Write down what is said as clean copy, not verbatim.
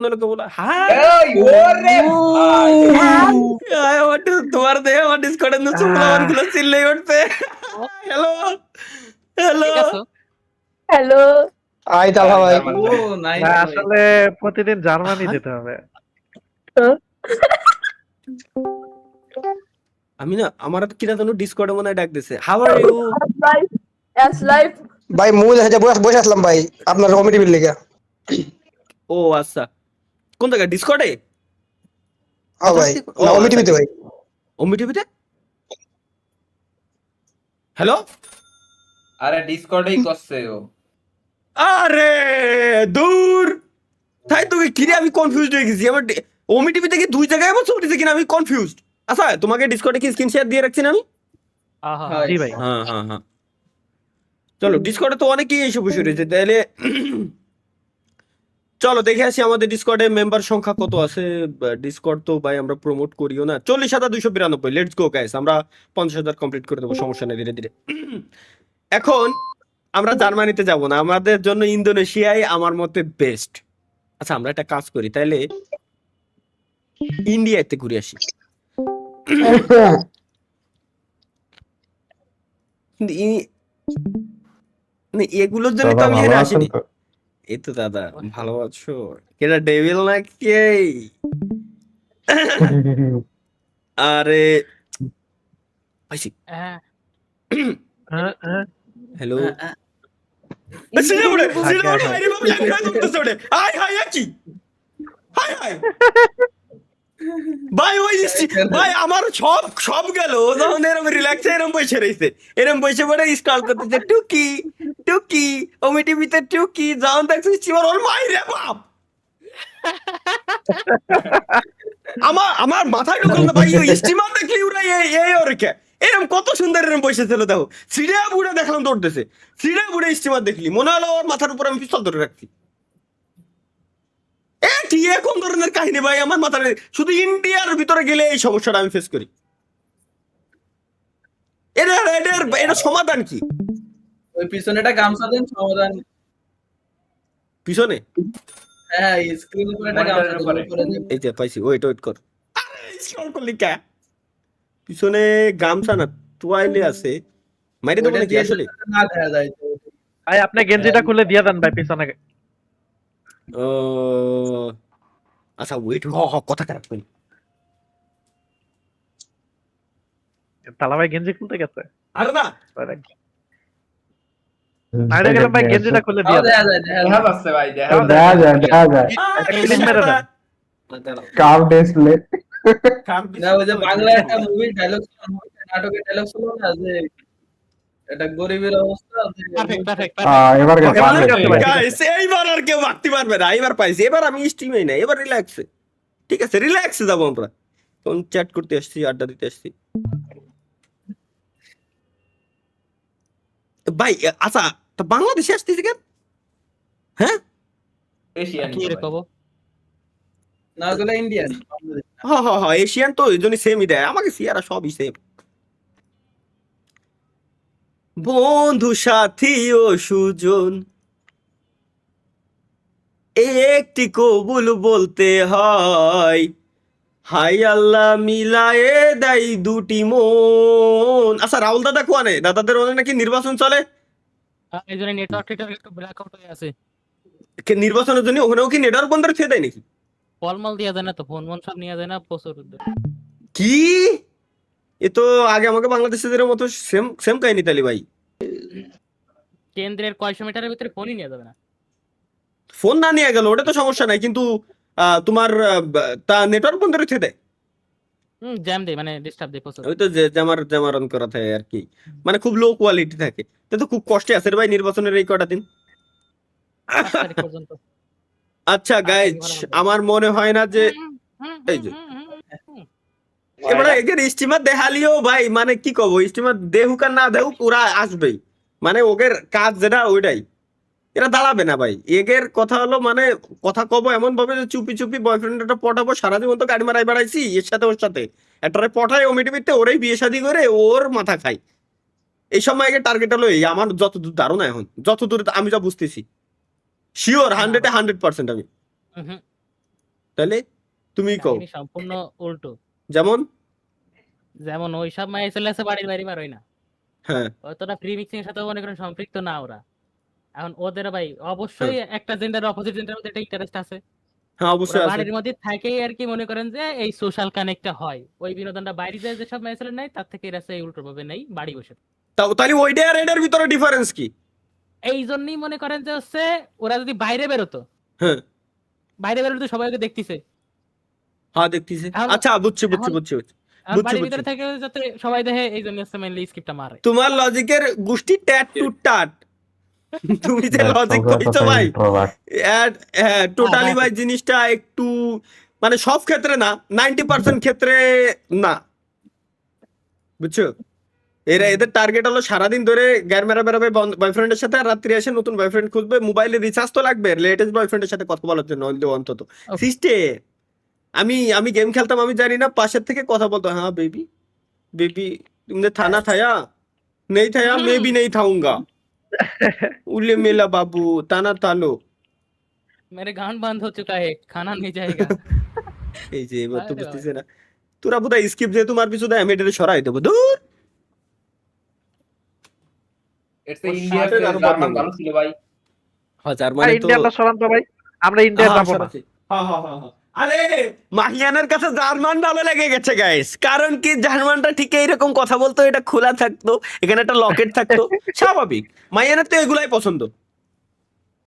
लोग बोला हाँ हाँ। तुम्हारे देह और डिस्कॉर्ड में सुपलावन गुलो चिल्ले उठते हेलो हेलो ঠিক আছো? হ্যালো। আই তালহা ভাই ও নাইস না, ভাই। আসলে প্রতিদিন জার্মানি হ্যাঁ? যেতে হবে। আমি না আমার কিনা জানো ডিসকর্ডে মনে হয় ডাক দিছে হাউ আর ইউ লাইফ ভাই মুই দেখা বসে বসে আসলাম ভাই আপনার কমিটি বিল লেগে ও আচ্ছা কোন জায়গা ডিসকর্ডে হ্যাঁ ভাই ও, না কমিটি আচ্ছা, বিতে ভাই ওমি টিভিতে হ্যালো আরে ডিসকর্ডেই করছে ও। আরে দূর তাই তো কিরে আমি কনফিউজড হয়ে গেছি আমার ওমি টিভি থেকে দুই জায়গায় আমার ছবিতে কিনা আমি কনফিউজড আচ্ছা তোমাকে ডিসকর্ডে কি স্ক্রিন শেয়ার দিয়ে রাখছি না আমি হয়। জি ভাই। হ্যাঁ হ্যাঁ হ্যাঁ চলো ডিসকর্ডে তো অনেকেই এসে বসে রয়েছে তাহলে চলো দেখে আসি আমাদের ডিসকর্ডে মেম্বার সংখ্যা কত আছে ডিসকর্ড তো ভাই আমরা প্রমোট করিও না 40,292 লেটস গো গাইস আমরা 50,000 কমপ্লিট করে দেবো সমস্যা নেই ধীরে ধীরে এখন আমরা জার্মানিতে যাব না আমাদের জন্য ইন্দোনেশিয়াই আমার মতে বেস্ট আচ্ছা আমরা একটা কাজ করি তাইলে ইন্ডিয়াতে ঘুরে আসি কিন্তু মানে এগুলোর জন্য তো আমি এখানে আসিনি এই তো দাদা ভালো আছো এটা ডেভিল নাকি আরে পাইছি হ্যাঁ হ্যালো সিনে পড়ে আরে বাবা লাইন খাই তো তোড়ে আয় হাই কি হাই হাই ভাই ওই ভাই আমার সব সব গেল যখন এরকম রিল্যাক্স এরকম বসে রইছে এরকম বসে পড়ে স্ক্রল করতেছে টুকি টুকি ওমি টিভিতে টুকি যখন দেখছি চিমার ওর মাই রে বাপ আমার মাথায় ঢুকল না ভাই ওই স্টিমার দেখলি ওরা এই ওর কে এরকম কত সুন্দর এরকম বসেছিল দেখো সিরিয়া বুড়ে দেখলাম দৌড়তেছে সিরিয়া বুড়ে স্টিমার দেখলি মনে হলো ওর মাথার উপর আমি পিস্তল ধরে রাখছি কোন ধরনের কাহিনী ভাই আমার মাথায় শুধু ইন্ডিয়ার ভিতরে গেলে এই সমস্যাটা আমি ফেস করি এটা সমাধান কি ওই পিছনেটা গামছা দেন সমাধান। পিছনে হ্যাঁ স্ক্রিনের উপরে একটা গামছা দেন উপরে দেন। এই যে পাইছি ওয়েট ওয়েট কর স্ক্রল করলি কে পিছনে গামছা না তোয়াইলে আছে মাইরে দেবো ওইটা নাকি দিয়ে আসলে না দেখা যায় তো। ভাই আপনি গেঞ্জিটা খুলে দিয়ে দেন ভাই পিছনে। ও আচ্ছা ওয়েট কথা খারাপ করি তালা ভাই গেঞ্জি খুলতে গেছে। আরে না আরে গেলাম ভাই গেঞ্জিটা খুলে দিয়ে দেন। দেখা যায় দেখা যাচ্ছে ভাই দেখা দেখা যায় দেখা যায় একটা ক্লিপ মেরে দেন। কাপ ডিসপ্লে না ওই যে বাংলা একটা মুভি ডায়লগ নাটকের ডায়লগ ছিল না যে এটা গরিবের অবস্থা যে পারফেক্ট এবার গেছে এবার গেছে ভাই। Guys, এইবার আর কেউ ভাগতে পারবে না এবার পাইছি এবার আমি স্ট্রিমেই না এবার রিল্যাক্সে ঠিক আছে রিল্যাক্সে যাবো আমরা কোন চ্যাট করতে আসছি আড্ডা দিতে আসছি ভাই আচ্ছা তা বাংলাদেশে আসতেছি কেন হ্যাঁ এশিয়ান কি রে কব না ওগুলো ইন্ডিয়ান। হ্যাঁ এশিয়ান তো এই জন্য সেমই দেয় আমাকে সিয়ারা সবই সেম বন্ধু সাথী ও সুজন একটি কবুল বলতে হয় হাই আল্লাহ মিলায়ে দেয় দুটি মন আচ্ছা রাহুল দাদা কোয়ানে দাদাদের ওখানে নাকি নির্বাচন চলে এই জন্য নেটওয়ার্কটা একটু ব্ল্যাকআউট হয়ে আছে নির্বাচনের জন্য ওখানেও কি নেটওয়ার্ক বন্ধ রেখে দেয় নাকি ফলমল দিয়া যায় না তো ফোন সব নিয়ে যায় না প্রচুর কি এ তো আগে আমাকে বাংলাদেশের মতো সেম সেম কাহিনী তালি ভাই কেন্দ্রের কয়শো মিটারের ভিতরে ফোনই নিয়ে যাবে না ফোন না নিয়ে গেল ওটা তো সমস্যা নাই কিন্তু তোমার তা নেটওয়ার্ক বন্ধ রেখে দেয় জ্যাম দেয় মানে ডিস্টার্ব দেয় প্রচুর ওই তো যে জামারন করা থাকে আর কি মানে খুব লো কোয়ালিটি থাকে তো খুব কষ্টে আছে রে ভাই নির্বাচনের এই কটা দিন 5 তারিখ পর্যন্ত আচ্ছা গাইজ আমার মনে হয় না যে এই যে এবারে এগের স্টিমার দেখালিও ভাই মানে কি কব স্টিমার দেহুক আর না দেহুক ওরা আসবেই মানে ওদের কাজ যেটা ওইটাই এরা দাঁড়াবে না ভাই এগের কথা হলো মানে কথা কব এমন ভাবে যে চুপি চুপি বয়ফ্রেন্ড একটা পটাবো সারা জীবন তো গাড়ি মারাই বেড়াইছি এর সাথে ওর সাথে একটা পটায় ওমিটিভিতে ওরাই বিয়ে শাদী করে ওর মাথা খাই এই সময় এগে টার্গেট হলো এই আমার যতদূর ধারণা এখন যতদূর আমি যা বুঝতেছি শিওর 100% আমি তাহলে তুমি কও কাহিনী সম্পূর্ণ উল্টো। যেমন যেমন ওইসব মাইয়া ছেলে আছে বাড়ির বাইরে বার হয় না, হ্যাঁ অতটা ফ্রি মিক্সিং এর সাথে মনে করেন সম্পৃক্ত না ওরা। এখন ওদের ভাই অবশ্যই একটা জেন্ডার অপোজিট জেন্ডার মধ্যে একটা ইন্টারেস্ট আছে, হ্যাঁ ওরা অবশ্যই আছে। বাড়ির মধ্যে থাকেই আর কি মনে করেন যে এই সোশ্যাল কানেক্টটা হয়, ওই বিনোদনটা বাইরে যায় যেসব মাইয়া ছেলে নাই তার থেকে এরা এই উল্টো ভাবে নেই বাড়ি বসে। তাহলে ওইটা আর এটার ভিতরে ডিফারেন্স কি? এই জন্যই মনে করেন যে হচ্ছে ওরা যদি বাইরে বেরোতো, হ্যাঁ বাইরে বেরোলে তো সবাইকে দেখতেছে, হ্যাঁ দেখতেছি। এখন- আচ্ছা বুঝছি বুঝছি এখন- বুঝছি বুঝছি। আর বুঝছি, বাড়ির বুঝছি। ভিতরে থেকে যাতে সবাই দেখে এই জন্য হচ্ছে মেইনলি স্ক্রিপ্টটা মারে। তোমার লজিকের গোষ্ঠী ট্যাট টু টাট। তুমি যে That's লজিক so কইছো ভাই, introvert. হ্যাঁ টোটালি ভাই জিনিসটা একটু মানে সব ক্ষেত্রে না, 90% ক্ষেত্রে না, বুঝছো? এদের টার্গেট হলো সারাদিন ধরে গ্যার মেরা বেরোবে বয়ফ্রেন্ডের সাথে, আর রাত্রি এসে নতুন বয়ফ্রেন্ড খুঁজবে, মোবাইলে রিচার্জ তো লাগবে লেটেস্ট বয়ফ্রেন্ডের সাথে কথা বলার জন্য অন্তত। Okay. সিস্টে আমি গেম খেলতাম, আমি জানি না পাশের থেকে কথা বলতো, হ্যাঁ বেবি बेबी तुमने थाना खाया? नहीं खाया, मैं भी नहीं खाऊंगा। उले मेला बाबू ताना तालो। मेरे गांड बंद हो चुका है, खाना नहीं जाएगा। এই যে এবার তো আরে বুঝতেছে না, তোরা বোধহয় স্কিপ যেহেতু মারবি শুধু আমি এটা সরাই দেবো দূর। এটা ইন্ডিয়া জার্মান ভালো ছিল ভাই। হ্যাঁ আর জার্মানি তো ইন্ডিয়াটা সরান তো ভাই, আমরা ইন্ডিয়া যাবো না। আরে মাহিয়ানের কাছে জার্মান ভালো লেগে গেছে গাইস, কারণ কি জার্মানটা ঠিক এইরকম কথা বলতো, এটা খোলা থাকতো, এখানে একটা লকেট থাকতো, স্বাভাবিক। মাহিয়ানের তো এগুলাই পছন্দ।